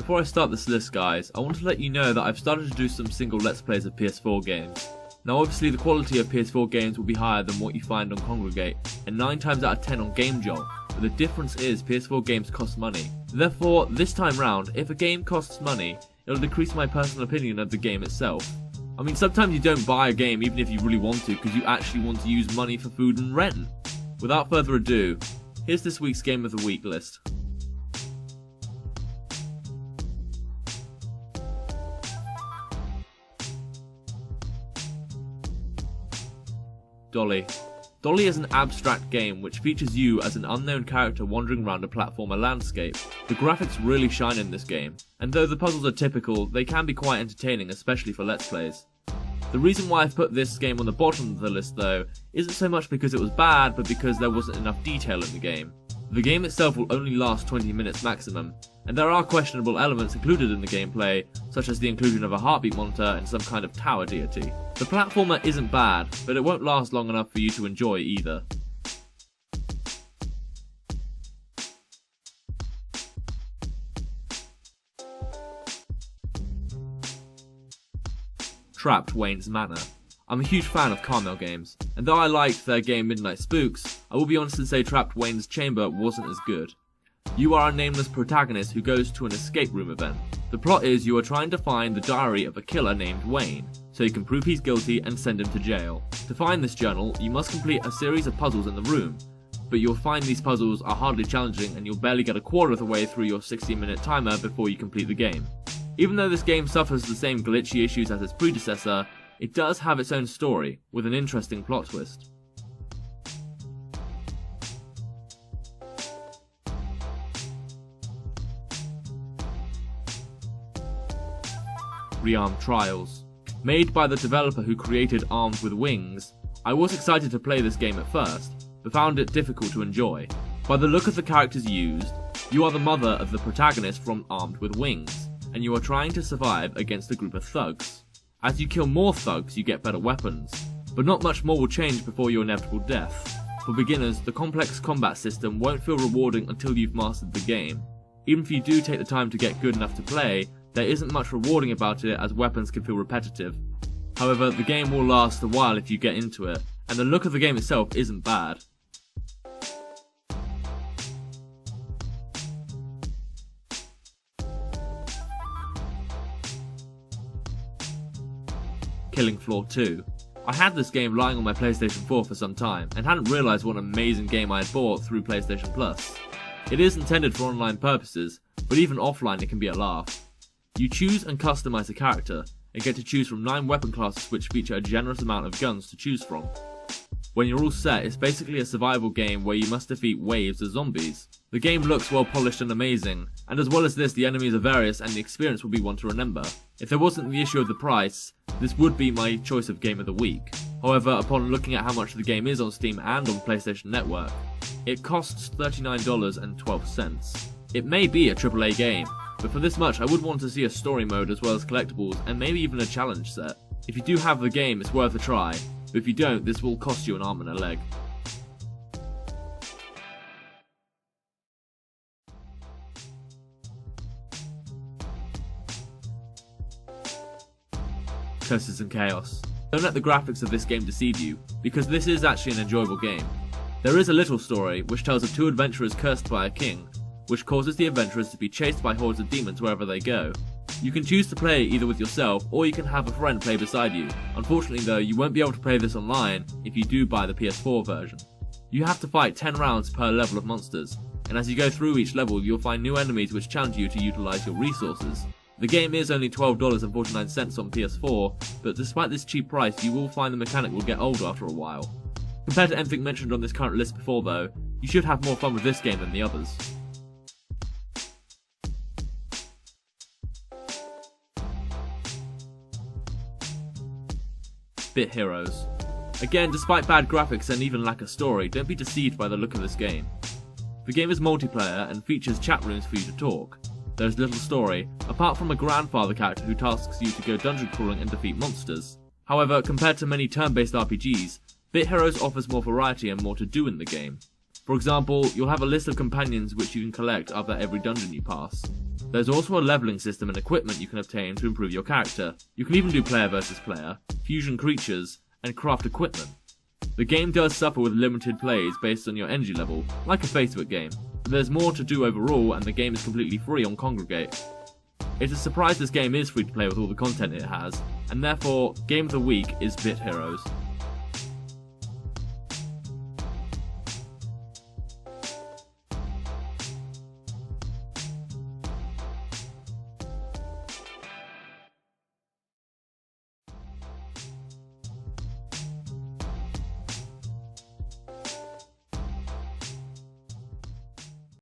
Before I start this list guys, I want to let you know that I've started to do some single let's plays of PS4 games. Now obviously the quality of PS4 games will be higher than what you find on Congregate, and 9 times out of 10 on GameJolt, but the difference is PS4 games cost money. Therefore, this time round, if a game costs money, it'll decrease my personal opinion of the game itself. I mean, sometimes you don't buy a game even if you really want to because you actually want to use money for food and rent. Without further ado, here's this week's Game of the Week list. Doli. Doli is an abstract game which features you as an unknown character wandering around a platformer landscape. The graphics really shine in this game, and though the puzzles are typical, they can be quite entertaining, especially for Let's Plays. The reason why I've put this game on the bottom of the list though, isn't so much because it was bad, but because there wasn't enough detail in the game. The game itself will only last 20 minutes maximum, and there are questionable elements included in the gameplay, such as the inclusion of a heartbeat monitor and some kind of tower deity. The platformer isn't bad, but it won't last long enough for you to enjoy either. Trapped Wayne's Manor. I'm a huge fan of Carmel games, and though I liked their game Midnight Spooks, I will be honest and say Trapped Wayne's Chamber wasn't as good. You are a nameless protagonist who goes to an escape room event. The plot is you are trying to find the diary of a killer named Wayne, so you can prove he's guilty and send him to jail. To find this journal, you must complete a series of puzzles in the room, but you'll find these puzzles are hardly challenging and you'll barely get a quarter of the way through your 60-minute timer before you complete the game. Even though this game suffers the same glitchy issues as its predecessor, it does have its own story, with an interesting plot twist. Rearm Trials. Made by the developer who created Armed with Wings, I was excited to play this game at first, but found it difficult to enjoy. By the look of the characters used, you are the mother of the protagonist from Armed with Wings, and you are trying to survive against a group of thugs. As you kill more thugs, you get better weapons, but not much more will change before your inevitable death. For beginners, the complex combat system won't feel rewarding until you've mastered the game. Even if you do take the time to get good enough to play, there isn't much rewarding about it as weapons can feel repetitive. However, the game will last a while if you get into it, and the look of the game itself isn't bad. Killing Floor 2. I had this game lying on my PlayStation 4 for some time, and hadn't realised what an amazing game I had bought through PlayStation Plus. It is intended for online purposes, but even offline it can be a laugh. You choose and customise a character, and get to choose from 9 weapon classes which feature a generous amount of guns to choose from. When you're all set, it's basically a survival game where you must defeat waves of zombies. The game looks well polished and amazing, and as well as this the enemies are various and the experience will be one to remember. If there wasn't the issue of the price, this would be my choice of Game of the Week. However, upon looking at how much the game is on Steam and on PlayStation Network, it costs $39.12. It may be a AAA game, but for this much I would want to see a story mode as well as collectibles and maybe even a challenge set. If you do have the game, it's worth a try, but if you don't, this will cost you an arm and a leg. Curses and Chaos. Don't let the graphics of this game deceive you, because this is actually an enjoyable game. There is a little story which tells of 2 adventurers cursed by a king, which causes the adventurers to be chased by hordes of demons wherever they go. You can choose to play either with yourself or you can have a friend play beside you. Unfortunately though, you won't be able to play this online if you do buy the PS4 version. You have to fight 10 rounds per level of monsters, and as you go through each level you'll find new enemies which challenge you to utilise your resources. The game is only $12.49 on PS4, but despite this cheap price you will find the mechanic will get old after a while. Compared to anything mentioned on this current list before though, you should have more fun with this game than the others. Bit Heroes. Again, despite bad graphics and even lack of story, don't be deceived by the look of this game. The game is multiplayer and features chat rooms for you to talk. There is little story, apart from a grandfather character who tasks you to go dungeon crawling and defeat monsters. However, compared to many turn-based RPGs, Bit Heroes offers more variety and more to do in the game. For example, you'll have a list of companions which you can collect after every dungeon you pass. There's also a leveling system and equipment you can obtain to improve your character. You can even do player versus player, fusion creatures, and craft equipment. The game does suffer with limited plays based on your energy level, like a Facebook game, but there's more to do overall and the game is completely free on Congregate. It's a surprise this game is free to play with all the content it has, and therefore, Game of the Week is Bit Heroes.